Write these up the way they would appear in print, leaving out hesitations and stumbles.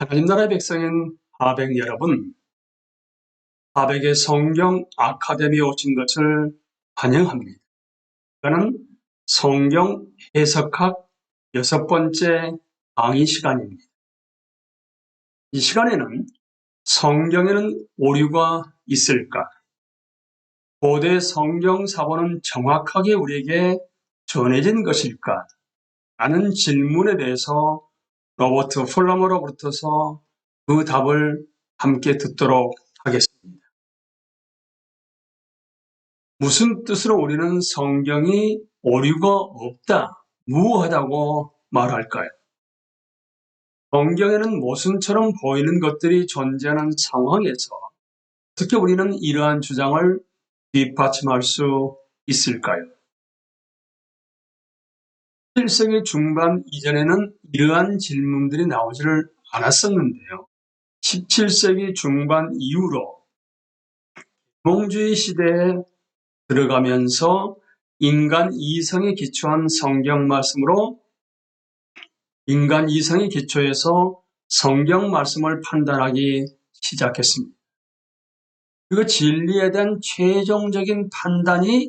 하나님 나라의 백성인 하백 여러분, 하백의 성경 아카데미에 오신 것을 환영합니다. 이거는 성경 해석학 6번째 강의 시간입니다. 이 시간에는 성경에는 오류가 있을까? 고대 성경 사본은 정확하게 우리에게 전해진 것일까? 라는 질문에 대해서 로버트 폴러머로부터서 그 답을 함께 듣도록 하겠습니다. 무슨 뜻으로 우리는 성경이 오류가 없다, 무효하다고 말할까요? 성경에는 모순처럼 보이는 것들이 존재하는 상황에서 어떻게 우리는 이러한 주장을 뒷받침할 수 있을까요? 17세기 중반 이전에는 이러한 질문들이 나오지를 않았었는데요. 17세기 중반 이후로 계몽주의 시대에 들어가면서 인간 이성에 기초한 성경 말씀으로 인간 이성의 기초에서 성경 말씀을 판단하기 시작했습니다. 그리고 진리에 대한 최종적인 판단이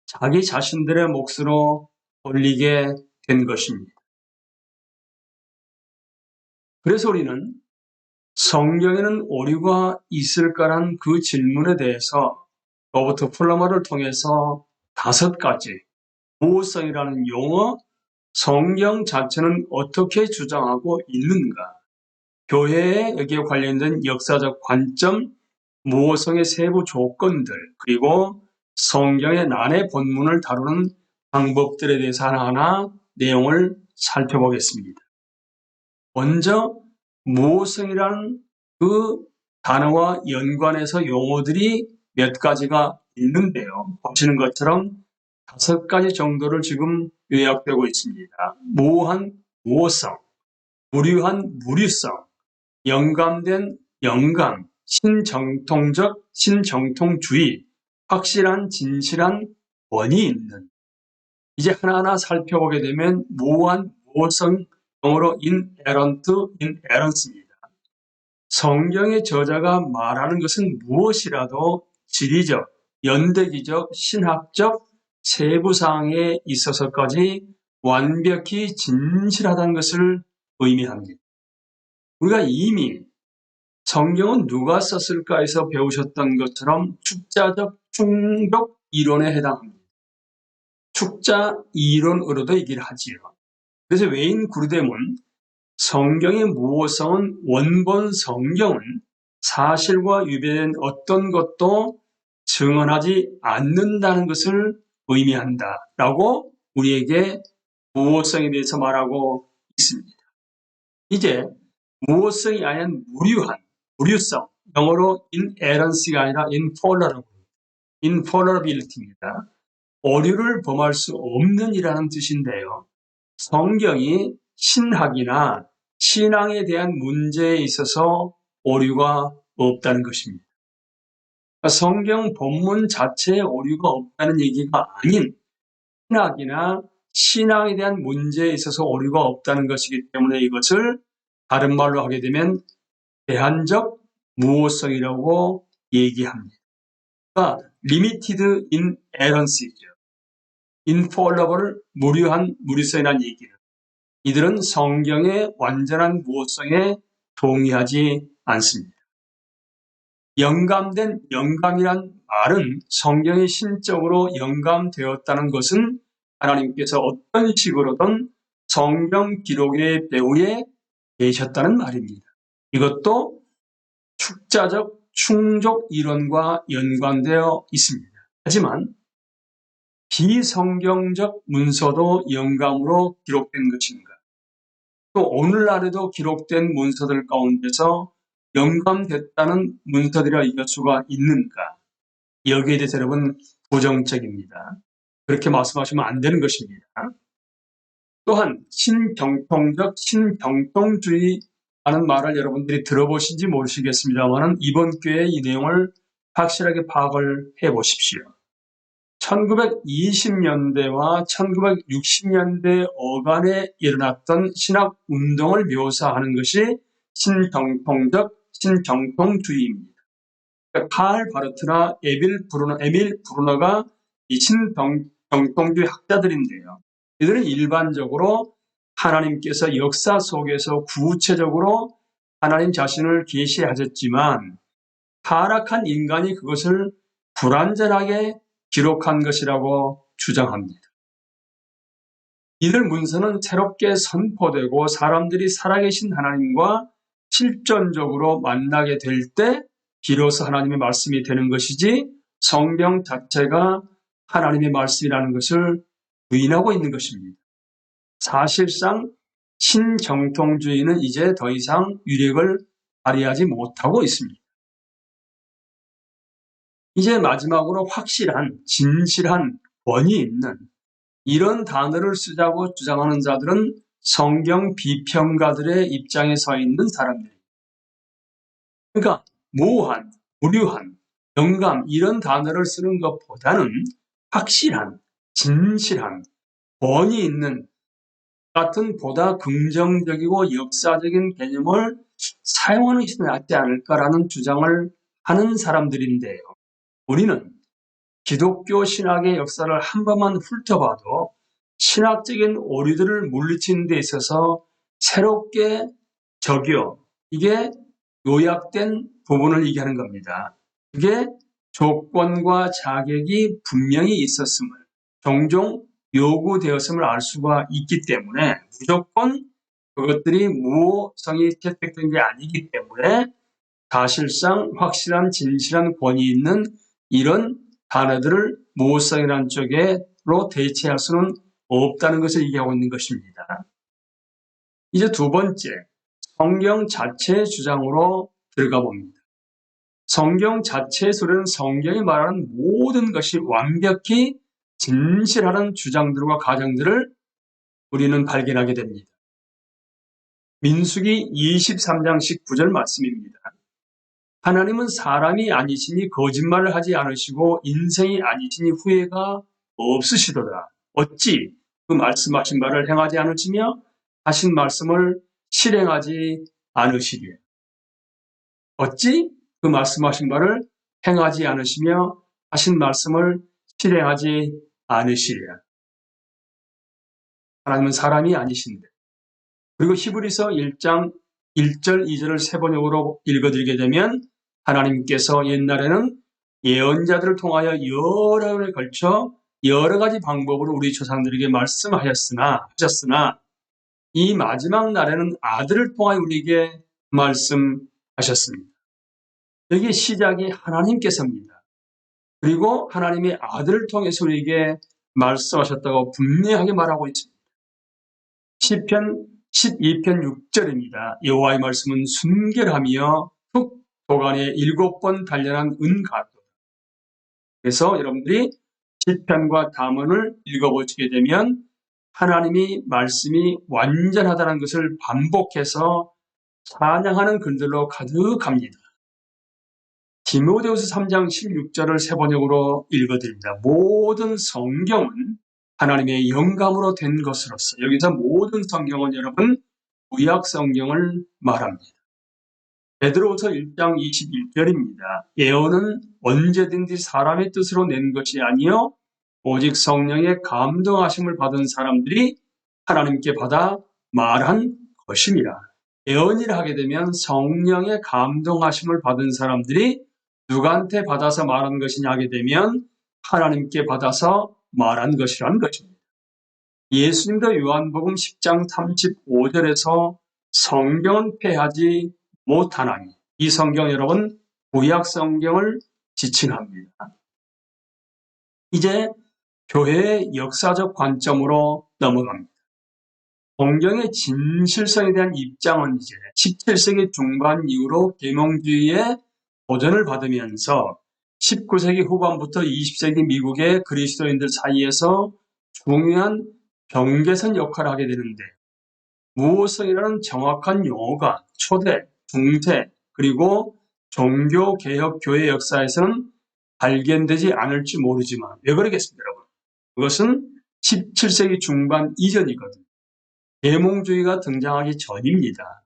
자기 자신들의 몫으로 돌리게 된 것입니다. 그래서 우리는 성경에는 오류가 있을까라는 그 질문에 대해서 로버트 폴러머를 통해서 5가지 무호성이라는 용어, 성경 자체는 어떻게 주장하고 있는가, 교회에 여기에 관련된 역사적 관점, 무호성의 세부 조건들, 그리고 성경의 난해 본문을 다루는 방법들에 대해서 하나하나 내용을 살펴보겠습니다. 먼저 무호성이라는 그 단어와 연관해서 용어들이 몇 가지가 있는데요. 보시는 것처럼 5가지 정도를 지금 요약되고 있습니다. 모호한 모호성, 무료한 무료성, 영감된 영감, 신정통적 신정통주의, 확실한 진실한 원이 있는. 이제 하나하나 살펴보게 되면 모호한 모호성, 영어로 inerrance입니다. 성경의 저자가 말하는 것은 무엇이라도 지리적, 연대기적, 신학적, 세부사항에 있어서까지 완벽히 진실하다는 것을 의미합니다. 우리가 이미 성경은 누가 썼을까 해서 배우셨던 것처럼 축자적 충족 이론에 해당합니다. 축자 이론으로도 얘기를 하지요. 그래서 웨인 구르뎀은 성경의 무호성은 원본 성경은 사실과 유배된 어떤 것도 증언하지 않는다는 것을 의미한다라고 우리에게 무호성에 대해서 말하고 있습니다. 이제 무호성이 아닌 무료성, 영어로 inerrancy가 아니라 infallibility입니다. 오류를 범할 수 없는 이라는 뜻인데요. 성경이 신학이나 신앙에 대한 문제에 있어서 오류가 없다는 것입니다. 성경 본문 자체에 오류가 없다는 얘기가 아닌 신학이나 신앙에 대한 문제에 있어서 오류가 없다는 것이기 때문에 이것을 다른 말로 하게 되면 제한적 무호성이라고 얘기합니다. 그러니까 limited inerrancy죠. infallible, 무료한 무료성이라는 얘기는 이들은 성경의 완전한 무호성에 동의하지 않습니다. 영감된 영감이란 말은 성경이 신적으로 영감되었다는 것은 하나님께서 어떤 식으로든 성경 기록의 배후에 계셨다는 말입니다. 이것도 축자적 충족 이론과 연관되어 있습니다. 하지만 비성경적 문서도 영감으로 기록된 것인가? 또 오늘날에도 기록된 문서들 가운데서 영감됐다는 문서들이라 이길 수가 있는가? 여기에 대해서 여러분 부정적입니다. 그렇게 말씀하시면 안 되는 것입니다. 또한 신경통적 신경통주의라는 말을 여러분들이 들어보신지 모르시겠습니다만 이번 기회에 이 내용을 확실하게 파악을 해보십시오. 1920년대와 1960년대 어간에 일어났던 신학 운동을 묘사하는 것이 신정통주의입니다. 그러니까 칼 바르트나 에밀 브루너가 이 신정통주의 학자들인데요. 이들은 일반적으로 하나님께서 역사 속에서 구체적으로 하나님 자신을 계시하셨지만 타락한 인간이 그것을 불완전하게 기록한 것이라고 주장합니다. 이들 문서는 새롭게 선포되고 사람들이 살아계신 하나님과 실존적으로 만나게 될 때 비로소 하나님의 말씀이 되는 것이지 성경 자체가 하나님의 말씀이라는 것을 부인하고 있는 것입니다. 사실상 신정통주의는 이제 더 이상 위력을 발휘하지 못하고 있습니다. 이제 마지막으로 확실한, 진실한, 권위 있는 이런 단어를 쓰자고 주장하는 자들은 성경 비평가들의 입장에 서 있는 사람들입니다. 그러니까 모호한, 무료한, 영감 이런 단어를 쓰는 것보다는 확실한, 진실한, 권위 있는 같은 보다 긍정적이고 역사적인 개념을 사용하는 것이 낫지 않을까라는 주장을 하는 사람들인데요. 우리는 기독교 신학의 역사를 한 번만 훑어봐도 신학적인 오류들을 물리치는 데 있어서 새롭게 이게 요약된 부분을 얘기하는 겁니다. 그게 조건과 자격이 분명히 있었음을, 종종 요구되었음을 알 수가 있기 때문에 무조건 그것들이 무호성이 채택된 게 아니기 때문에 사실상 확실한 진실한 권위 있는 이런 단어들을 무호성이라는 쪽으로 대체할 수는 없다는 것을 얘기하고 있는 것입니다. 이제 두 번째, 성경 자체의 주장으로 들어가 봅니다. 성경 자체의 소리는 성경이 말하는 모든 것이 완벽히 진실하는 주장들과 가정들을 우리는 발견하게 됩니다. 민수기 23장 19절 말씀입니다. 하나님은 사람이 아니시니 거짓말을 하지 않으시고 인생이 아니시니 후회가 없으시도다. 어찌 그 말씀하신 바를 행하지 않으시며 하신 말씀을 실행하지 않으시리요. 어찌 그 말씀하신 바를 행하지 않으시며 하신 말씀을 실행하지 않으시리요. 하나님은 사람이 아니신데. 그리고 히브리서 1장 1절 2절을 세 번역으로 읽어드리게 되면 하나님께서 옛날에는 예언자들을 통하여 여러 해에 걸쳐 여러 가지 방법으로 우리 조상들에게 말씀하셨으나 이 마지막 날에는 아들을 통하여 우리에게 말씀하셨습니다. 여기에 시작이 하나님께서입니다. 그리고 하나님의 아들을 통해서 우리에게 말씀하셨다고 분명하게 말하고 있습니다. 시편 12편 6절입니다. 여호와의 말씀은 순결하며 흙 도간에 7번 단련한 은가도. 그래서 여러분들이 시편과 잠언을 읽어보시게 되면 하나님이 말씀이 완전하다는 것을 반복해서 찬양하는 글들로 가득합니다. 디모데후서 3장 16절을 세 번역으로 읽어드립니다. 모든 성경은 하나님의 영감으로 된 것으로서, 여기서 모든 성경은 여러분 구약 성경을 말합니다. 베드로후서 1장 21절입니다. 예언은 언제든지 사람의 뜻으로 낸 것이 아니요 오직 성령의 감동하심을 받은 사람들이 하나님께 받아 말한 것입니다. 예언이라 하게 되면 성령의 감동하심을 받은 사람들이 누구한테 받아서 말한 것이냐 하게 되면 하나님께 받아서 말한 것이라는 것입니다. 예수님도 요한복음 10장 35절에서 성경은 폐하지 못하나니, 이 성경 여러분 구약 성경을 지칭합니다. 이제 교회의 역사적 관점으로 넘어갑니다. 성경의 진실성에 대한 입장은 이제 17세기 중반 이후로 계몽주의의 도전을 받으면서 19세기 후반부터 20세기 미국의 그리스도인들 사이에서 중요한 경계선 역할을 하게 되는데, 무호성이라는 정확한 용어가 초대, 중세, 그리고 종교개혁 교회 역사에서는 발견되지 않을지 모르지만 왜 그러겠습니까, 여러분? 그것은 17세기 중반 이전이거든요. 계몽주의가 등장하기 전입니다.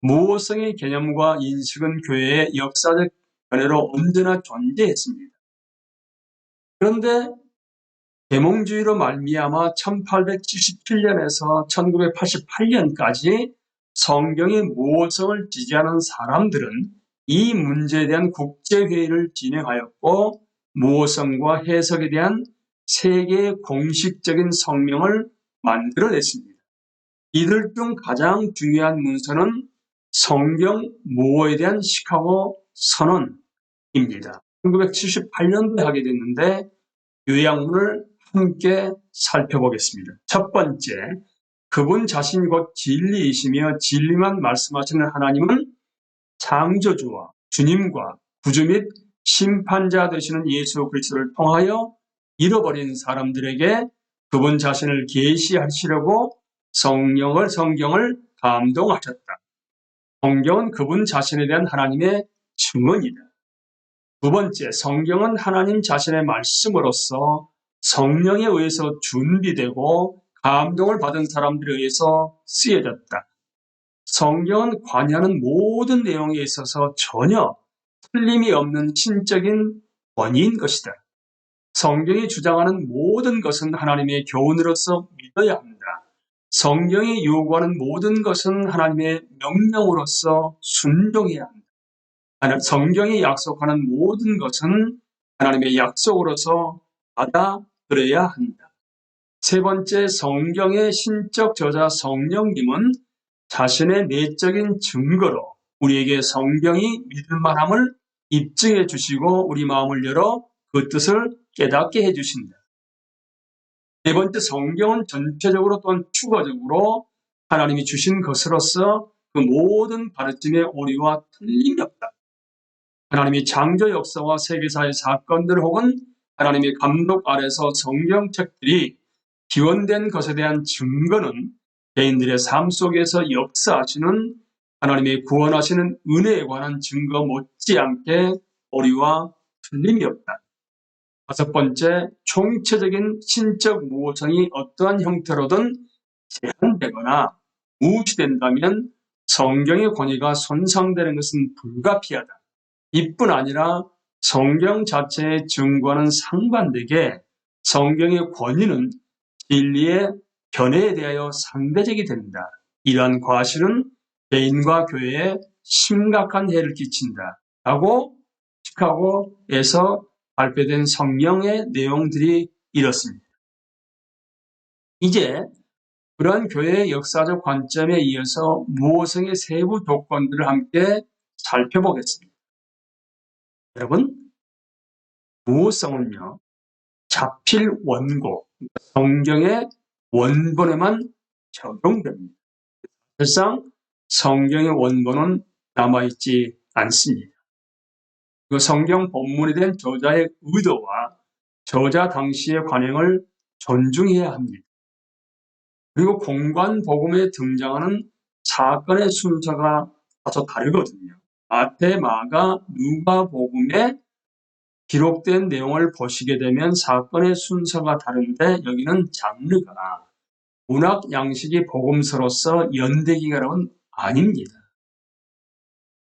무호성의 개념과 인식은 교회의 역사적 변화로 언제나 존재했습니다. 그런데 계몽주의로 말미암아 1877년에서 1988년까지 성경의 무호성을 지지하는 사람들은 이 문제에 대한 국제회의를 진행하였고 무호성과 해석에 대한 세계의 공식적인 성명을 만들어냈습니다. 이들 중 가장 중요한 문서는 성경 무호에 대한 시카고 선언입니다. 1978년도에 하게 됐는데 요약문을 함께 살펴보겠습니다. 첫 번째, 그분 자신이 곧 진리이시며 진리만 말씀하시는 하나님은 창조주와 주님과 구주 및 심판자 되시는 예수 그리스도를 통하여 잃어버린 사람들에게 그분 자신을 계시하시려고 성경을 감동하셨다. 성경은 그분 자신에 대한 하나님의 증언이다. 두 번째, 성경은 하나님 자신의 말씀으로서 성령에 의해서 준비되고 감동을 받은 것들에 의해서 쓰여졌다. 성경은 관여하는 모든 내용에 있어서 전혀 틀림이 없는 신적인 권위인 것이다. 성경이 주장하는 모든 것은 하나님의 교훈으로서 믿어야 합니다. 성경이 요구하는 모든 것은 하나님의 명령으로서 순종해야 합니다. 성경이 약속하는 모든 것은 하나님의 약속으로서 받아들여야 한다. 세 번째, 성경의 신적 저자 성령님은 자신의 내적인 증거로 우리에게 성경이 믿을만함을 입증해 주시고 우리 마음을 열어 그 뜻을 깨닫게 해주신다. 네 번째, 성경은 전체적으로 또한 추가적으로 하나님이 주신 것으로서 그 모든 가르침의 오류와 틀림이 없다. 하나님이 창조 역사와 세계사의 사건들 혹은 하나님의 감독 아래서 성경책들이 기원된 것에 대한 증거는 개인들의 삶 속에서 역사하시는 하나님의 구원하시는 은혜에 관한 증거 못지않게 오류와 틀림이 없다. 다섯 번째, 총체적인 신적 무호성이 어떠한 형태로든 제한되거나 무시된다면 성경의 권위가 손상되는 것은 불가피하다. 이뿐 아니라 성경 자체의 증거와는 상반되게 성경의 권위는 진리의 견해에 대하여 상대적이 된다. 이러한 과실은 개인과 교회에 심각한 해를 끼친다. 라고 시카고에서 발표된 성경의 내용들이 이렇습니다. 이제 그러한 교회의 역사적 관점에 이어서 무호성의 세부 조건들을 함께 살펴보겠습니다. 여러분, 무호성은요, 자필 원고, 성경의 원본에만 적용됩니다. 사실상 성경의 원본은 남아있지 않습니다. 그 성경 본문에 대한 저자의 의도와 저자 당시의 관행을 존중해야 합니다. 그리고 공관 복음에 등장하는 사건의 순서가 다소 다르거든요. 마태, 마가, 누가 복음에 기록된 내용을 보시게 되면 사건의 순서가 다른데 여기는 장르가 문학 양식이 복음서로서 연대기가는 아닙니다.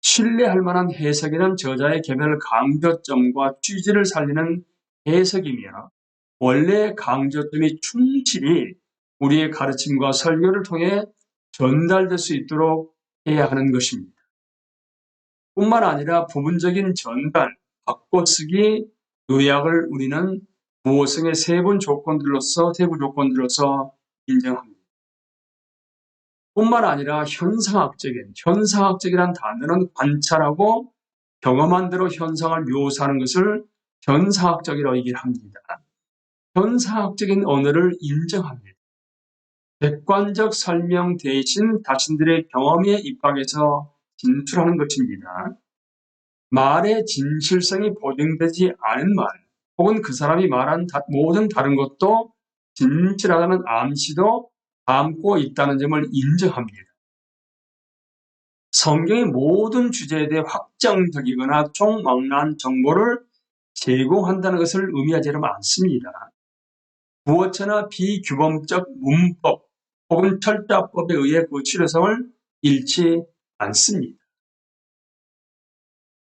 신뢰할 만한 해석이란 저자의 개별 강조점과 취지를 살리는 해석이며 원래 강조점이 충실히 우리의 가르침과 설교를 통해 전달될 수 있도록 해야 하는 것입니다. 뿐만 아니라 부분적인 전달, 바꿔쓰기, 요약을 우리는 무호성의 세부 조건들로서 인정합니다. 뿐만 아니라 현상학적이란 단어는 관찰하고 경험한 대로 현상을 묘사하는 것을 현상학적이라고 얘기를 합니다. 현상학적인 언어를 인정합니다. 객관적 설명 대신 자신들의 경험에 입각해서 진술하는 것입니다. 말의 진실성이 보증되지 않은 말, 혹은 그 사람이 말한 모든 다른 것도 진실하다는 암시도 담고 있다는 점을 인정합니다. 성경의 모든 주제에 대해 확정적이거나 총망라한 정보를 제공한다는 것을 의미하지는 않습니다. 부어체나 비규범적 문법 혹은 철자법에 의해 그 필요성을 잃지 않습니다.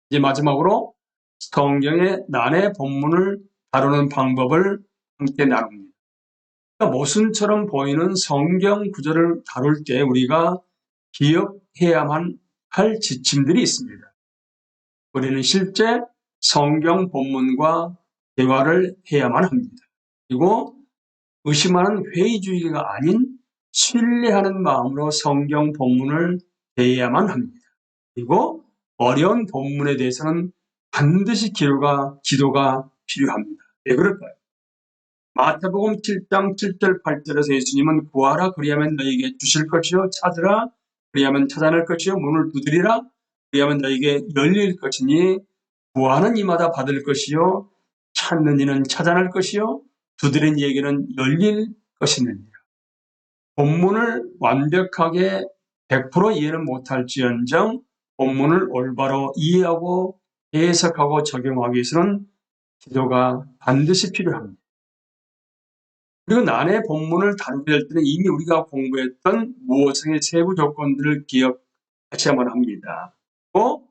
이제 마지막으로 성경의 난해 본문을 다루는 방법을 함께 나눕니다. 그러니까 모순처럼 보이는 성경 구절을 다룰 때 우리가 기억해야만 할 지침들이 있습니다. 우리는 실제 성경 본문과 대화를 해야만 합니다. 그리고 의심하는 회의주의가 아닌 신뢰하는 마음으로 성경 본문을 대해야만 합니다. 그리고 어려운 본문에 대해서는 반드시 기도가 필요합니다. 왜 그럴까요? 마태복음 7장 7절 8절에서 예수님은 구하라 그리하면 너에게 주실 것이요 찾으라 그리하면 찾아낼 것이요 문을 두드리라 그리하면 너에게 열릴 것이니 구하는 이마다 받을 것이요 찾는 이는 찾아낼 것이요 두드린 이에게는 열릴 것이니라. 본문을 완벽하게 100% 이해는 못할지언정 본문을 올바로 이해하고 해석하고 적용하기 위해서는 기도가 반드시 필요합니다. 그리고 난해 본문을 다루게 될 때는 이미 우리가 공부했던 무엇의 세부 조건들을 기억하셔야만 합니다. 또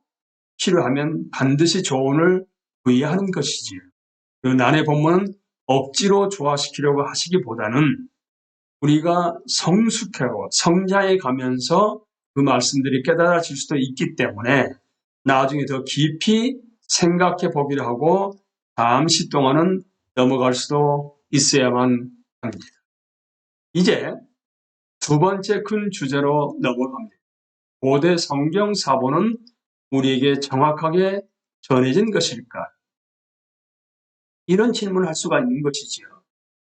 필요하면 반드시 조언을 구해야 하는 것이지요. 그 난해 본문은 억지로 조화시키려고 하시기보다는 우리가 성숙하고 성장해 가면서 그 말씀들이 깨달아질 수도 있기 때문에 나중에 더 깊이 생각해 보기를 하고 잠시 동안은 넘어갈 수도 있어야만 합니다. 이제 두 번째 큰 주제로 넘어갑니다. 고대 성경 사본은 우리에게 정확하게 전해진 것일까? 이런 질문을 할 수가 있는 것이지요.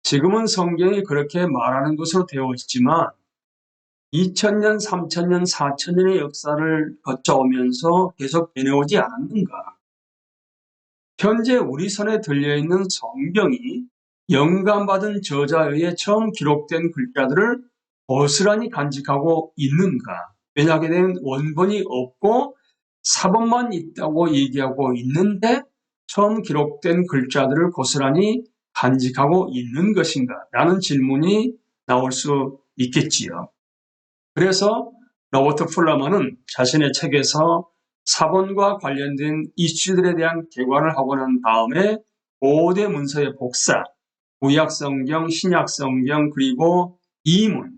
지금은 성경이 그렇게 말하는 것으로 되어 있지만 2000년, 3000년, 4000년의 역사를 거쳐오면서 계속 변해오지 않았는가? 현재 우리 손에 들려있는 성경이 영감받은 저자에 의해 처음 기록된 글자들을 고스란히 간직하고 있는가? 왜냐하게 되면 원본이 없고 사본만 있다고 얘기하고 있는데 처음 기록된 글자들을 고스란히 간직하고 있는 것인가? 라는 질문이 나올 수 있겠지요. 그래서 로버트 풀러먼은 자신의 책에서 사본과 관련된 이슈들에 대한 개관을 하고 난 다음에 고대 문서의 복사, 구약성경, 신약성경, 그리고 이문,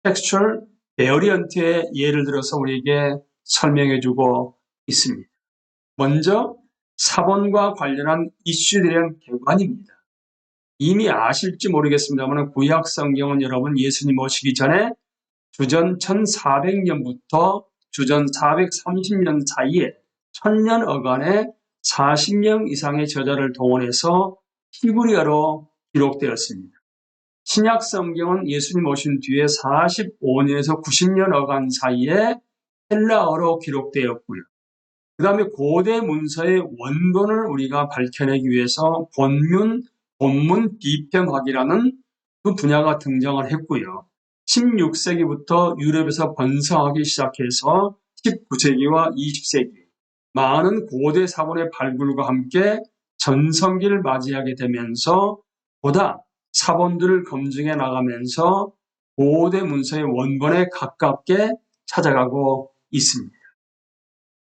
텍스처럴 베어리언트의 예를 들어서 우리에게 설명해주고 있습니다. 먼저 사본과 관련한 이슈들에 대한 개관입니다. 이미 아실지 모르겠습니다만 구약성경은 여러분 예수님 오시기 전에 주전 1400년부터 주전 430년 사이에 1000년어간의 40명 이상의 저자를 동원해서 히브리어로 기록되었습니다. 신약 성경은 예수님 오신 뒤에 45년에서 90년어간 사이에 헬라어로 기록되었고요. 그 다음에 고대 문서의 원본을 우리가 밝혀내기 위해서 본문 비평학이라는 그 분야가 등장을 했고요. 16세기부터 유럽에서 번성하기 시작해서 19세기와 20세기 많은 고대 사본의 발굴과 함께 전성기를 맞이하게 되면서 보다 사본들을 검증해 나가면서 고대 문서의 원본에 가깝게 찾아가고 있습니다.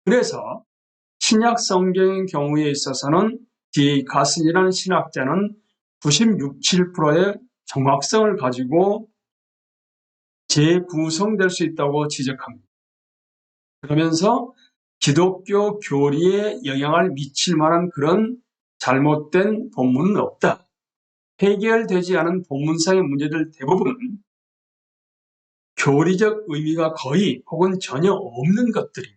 그래서 신약 성경의 경우에 있어서는 D.A. 가슨이라는 신학자는 96, 7%의 정확성을 가지고 재구성될 수 있다고 지적합니다. 그러면서 기독교 교리에 영향을 미칠 만한 그런 잘못된 본문은 없다. 해결되지 않은 본문상의 문제들 대부분은 교리적 의미가 거의 혹은 전혀 없는 것들이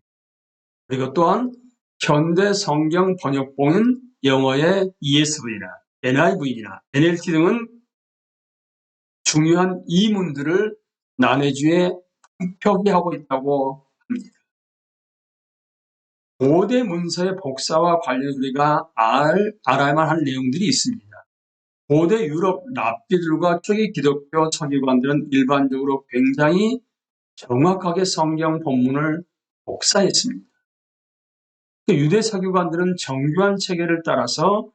그리고 또한 현대 성경 번역본인 영어의 ESV나 NIV나 NLT 등은 중요한 이문들을 난해주에 표기하고 있다고 합니다. 고대 문서의 복사와 관련 우리가 알아야만 할 내용들이 있습니다. 고대 유럽 랍비들과 초기 기독교 서기관들은 일반적으로 굉장히 정확하게 성경 본문을 복사했습니다. 유대 서기관들은 정교한 체계를 따라서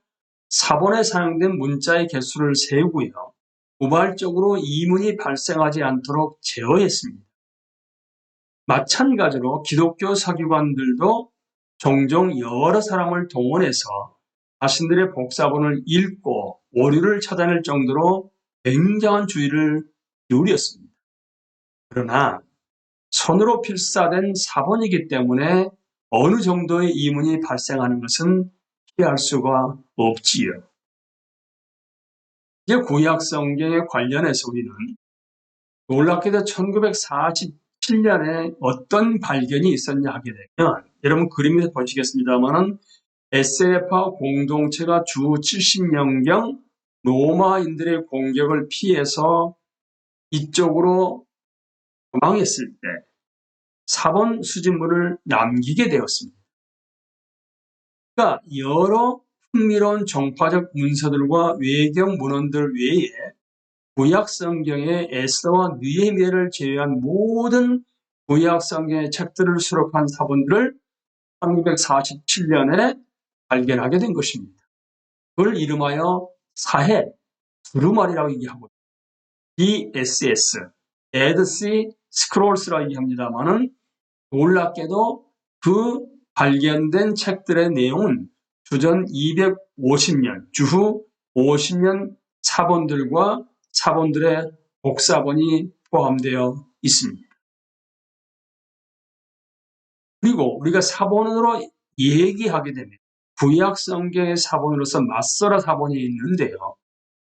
사본에 사용된 문자의 개수를 세우고요. 우발적으로 이문이 발생하지 않도록 제어했습니다. 마찬가지로 기독교 서기관들도 종종 여러 사람을 동원해서 자신들의 복사본을 읽고 오류를 찾아낼 정도로 굉장한 주의를 기울였습니다. 그러나 손으로 필사된 사본이기 때문에 어느 정도의 이문이 발생하는 것은 피할 수가 없지요. 이제 구약 성경에 관련해서 우리는 놀랍게도 1947년에 어떤 발견이 있었냐 하게 되면, 여러분 그림에서 보시겠습니다만은 SNF와 공동체가 주 70년경 로마인들의 공격을 피해서 이쪽으로 도망했을 때 사본 수집물을 남기게 되었습니다. 그러니까 여러 흥미로운 종파적 문서들과 외경 문헌들 외에 구약 성경의 에스더와 느헤미야를 제외한 모든 구약 성경의 책들을 수록한 사본들을 1947년에 발견하게 된 것입니다. 그걸 이름하여 사해 두루마리라고 얘기하고 DSS, Dead Sea Scrolls라고 얘기합니다만은 놀랍게도 그 발견된 책들의 내용은 주전 250년, 주후 50년 사본들과 사본들의 복사본이 포함되어 있습니다. 그리고 우리가 사본으로 얘기하게 되면 구약 성경의 사본으로서 맞서라 사본이 있는데요.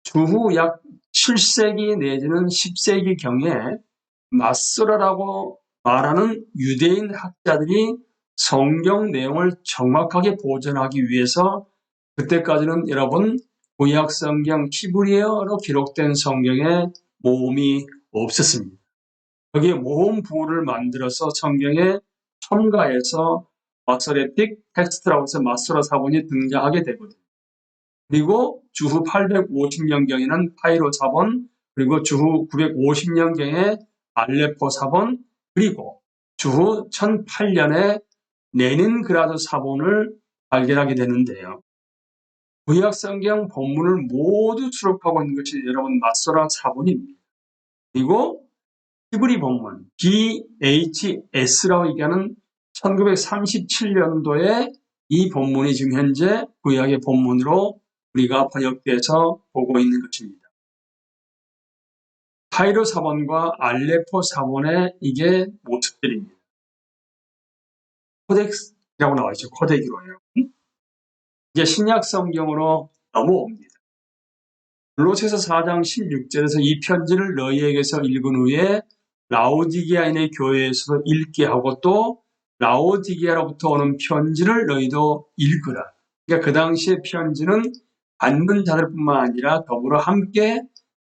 주후 약 7세기 내지는 10세기경에 맞서라라고 말하는 유대인 학자들이 성경 내용을 정확하게 보존하기 위해서, 그때까지는 여러분 구약 성경 히브리어로 기록된 성경에 모음이 없었습니다. 거기에 모음 부호를 만들어서 성경에 첨가해서 마소레틱 텍스트라고 해서 마소라 사본이 등장하게 되거든요. 그리고 주후 850년경에는 파이로 사본, 그리고 주후 950년경에 알레포 사본, 그리고 주후 1008년에 레닌그라드 사본을 발견하게 되는데요. 구약 성경 본문을 모두 수록하고 있는 것이 여러분 마소라 사본입니다. 그리고 히브리 본문 BHS라고 얘기하는 1937년도에 이 본문이 지금 현재 구약의 본문으로 우리가 번역돼서 보고 있는 것입니다. 파이로 사본과 알레포 사본의 이게 모습들입니다. 코덱스라고 나와 있죠. 코덱이로요. 이제 신약 성경으로 넘어옵니다. 골로새서 4장 16절에서 이 편지를 너희에게서 읽은 후에 라오디게아인의 교회에서도 읽게 하고 또 라오디게아로부터 오는 편지를 너희도 읽으라. 그러니까 그 당시의 편지는 받는 자들뿐만 아니라 더불어 함께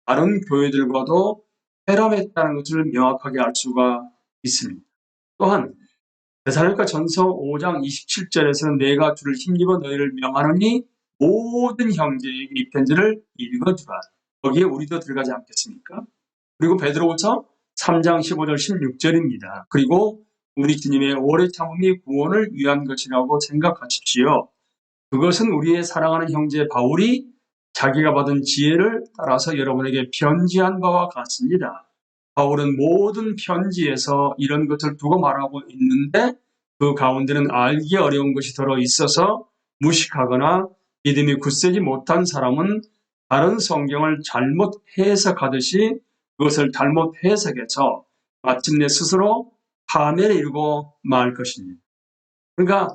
다른 교회들과도 회람했다는 것을 명확하게 알 수가 있습니다. 또한 데살로니가 전서 5장 27절에서는 내가 주를 힘입어 너희를 명하노니 모든 형제에게 이 편지를 읽어주라. 거기에 우리도 들어가지 않겠습니까? 그리고 베드로후서 3장 15절 16절입니다. 그리고 우리 주님의 오래 참음이 구원을 위한 것이라고 생각하십시오. 그것은 우리의 사랑하는 형제 바울이 자기가 받은 지혜를 따라서 여러분에게 편지한 바와 같습니다. 바울은 모든 편지에서 이런 것을 두고 말하고 있는데 그 가운데는 알기 어려운 것이 들어 있어서 무식하거나 믿음이 굳세지 못한 사람은 다른 성경을 잘못 해석하듯이 그것을 잘못 해석해서 마침내 스스로 파멸에 이르고 말 것입니다. 그러니까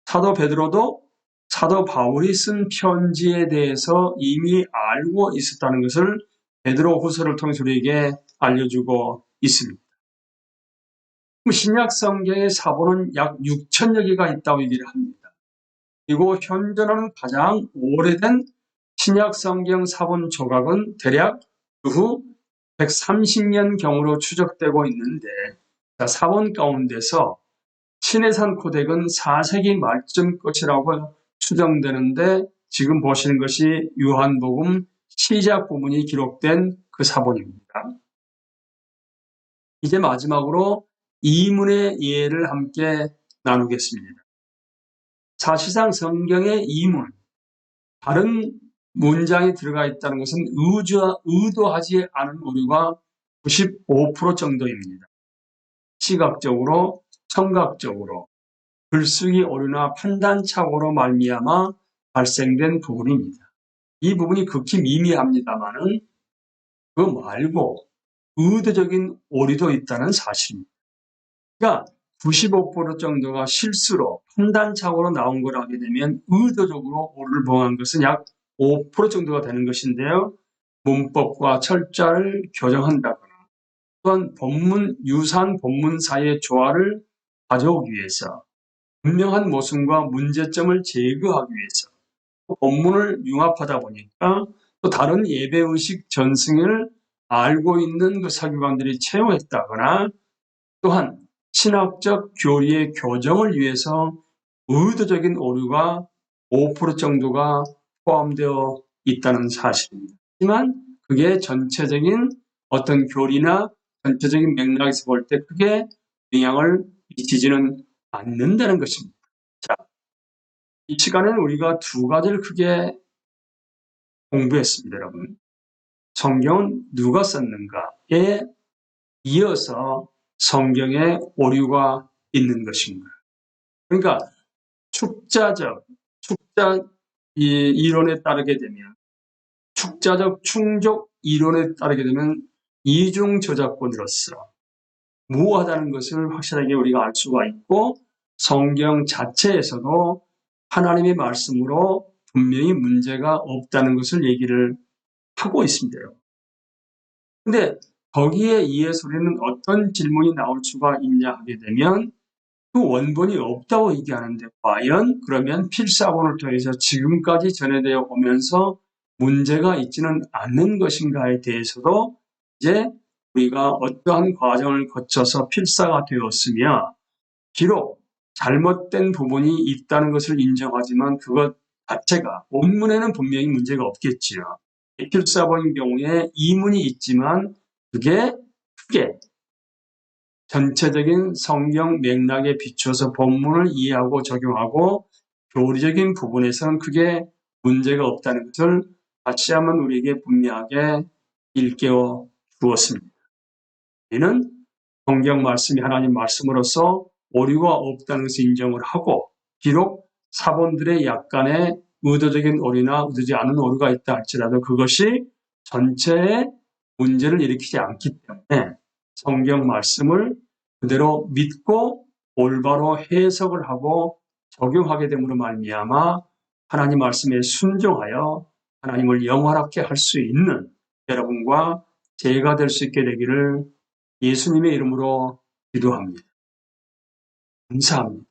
사도 베드로도 사도 바울이 쓴 편지에 대해서 이미 알고 있었다는 것을 베드로 후서를 통해서 우리에게 알려주고 있습니다. 신약 성경의 사본은 약 6천여 개가 있다고 얘기를 합니다. 그리고 현존하는 가장 오래된 신약 성경 사본 조각은 대략 후 130년경으로 추적되고 있는데, 사본 가운데서 신해산 코덱은 4세기 말쯤 것이라고 추정되는데, 지금 보시는 것이 요한복음 시작 부분이 기록된 그 사본입니다. 이제 마지막으로 이문의 예를 함께 나누겠습니다. 사실상 성경의 이문, 다른 문장이 들어가 있다는 것은 의도하지 않은 오류가 95% 정도입니다. 시각적으로, 청각적으로, 글쓰기 오류나 판단착오로 말미암아 발생된 부분입니다. 이 부분이 극히 미미합니다만은 그거 말고 의도적인 오류도 있다는 사실입니다. 그러니까 95% 정도가 실수로 판단착오로 나온 걸 하게 되면 의도적으로 오류를 범한 것은 약 5% 정도가 되는 것인데요. 문법과 철자를 교정한다거나 또한 유사한 본문 사이의 조화를 가져오기 위해서 분명한 모순과 문제점을 제거하기 위해서 본문을 융합하다 보니까 또 다른 예배의식 전승을 알고 있는 그 사교관들이 채용했다거나 또한 신학적 교리의 교정을 위해서 의도적인 오류가 5% 정도가 포함되어 있다는 사실입니다. 하지만 그게 전체적인 어떤 교리나 전체적인 맥락에서 볼 때 크게 영향을 미치지는 않는다는 것입니다. 자, 이 시간에는 우리가 두 가지를 크게 공부했습니다, 여러분. 성경은 누가 썼는가에 이어서 성경에 오류가 있는 것인가. 그러니까 축자 이론에 따르게 되면 축자적 충족 이론에 따르게 되면 이중 저작권으로서 무효하다는 것을 확실하게 우리가 알 수가 있고 성경 자체에서도 하나님의 말씀으로 분명히 문제가 없다는 것을 얘기를 하고 있습니다. 근데 거기에 의해서 우리는 어떤 질문이 나올 수가 있냐 하게 되면 그 원본이 없다고 얘기하는데 과연 그러면 필사본을 통해서 지금까지 전해되어 오면서 문제가 있지는 않는 것인가에 대해서도 이제 우리가 어떠한 과정을 거쳐서 필사가 되었으며 비록 잘못된 부분이 있다는 것을 인정하지만 그것 자체가 원문에는 분명히 문제가 없겠지요. 필사본인 경우에 이문이 있지만 그게 크게 전체적인 성경 맥락에 비추어서 본문을 이해하고 적용하고 교리적인 부분에서는 크게 문제가 없다는 것을 다시 한번 우리에게 분명하게 일깨워 주었습니다. 이는 성경 말씀이 하나님 말씀으로서 오류가 없다는 것을 인정을 하고 비록 사본들의 약간의 의도적인 오류나 의도지 않은 오류가 있다 할지라도 그것이 전체의 문제를 일으키지 않기 때문에 성경 말씀을 그대로 믿고 올바로 해석을 하고 적용하게 됨으로 말미암아 하나님 말씀에 순종하여 하나님을 영원하게 할 수 있는 여러분과 제가 될 수 있게 되기를 예수님의 이름으로 기도합니다. 감사합니다.